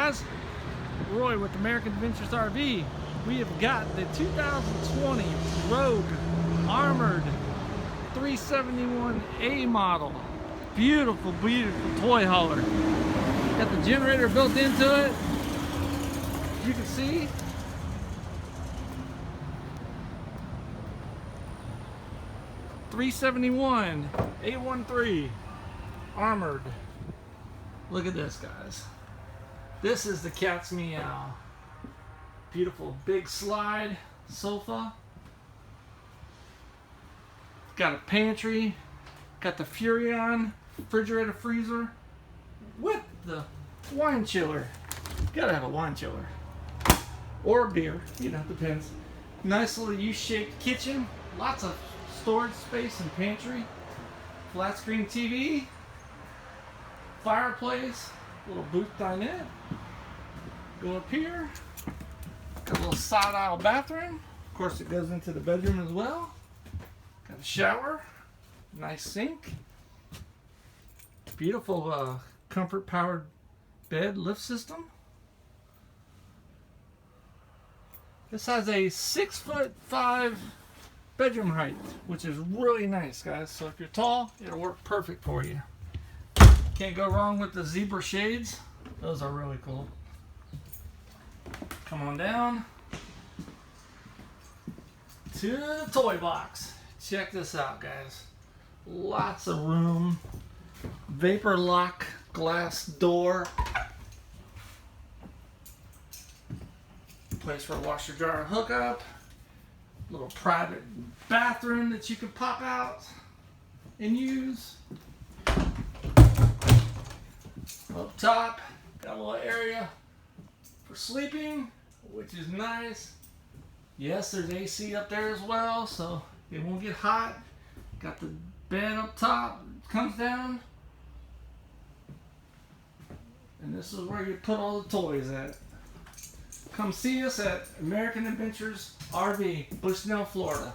guys? Roy with American Adventures RV. We have got the 2020 Rogue Armored 371A model. Beautiful, beautiful toy hauler. Got the generator built into it. You can see. $371 A13 armored. Look at this, guys. This is the cat's meow. Beautiful big slide sofa. Got a pantry. Got the Furrion refrigerator freezer with the wine chiller. Gotta have a wine chiller. Or beer, you know, depends. Nice little U-shaped kitchen. Lots of storage space and pantry. Flat screen TV. Fireplace. Little booth dinette. Go up here. Got a little side aisle bathroom. Of course, it goes into the bedroom as well. Got a shower. Nice sink. Beautiful comfort powered bed lift system. This has a 6'5" bedroom height, which is really nice, guys. So if you're tall, it'll work perfect for you. Can't go wrong with the zebra shades. Those are really cool. Come on down to the toy box. Check this out, guys. Lots of room. Vapor lock glass door. Place for a washer dryer hookup. Little private bathroom that you can pop out and use. Up top, got a little area for sleeping, which is nice. Yes, there's AC up there as well, so it won't get hot. Got the bed up top, comes down. And this is where you put all the toys at. Come see us at American Adventures RV, Bushnell, Florida.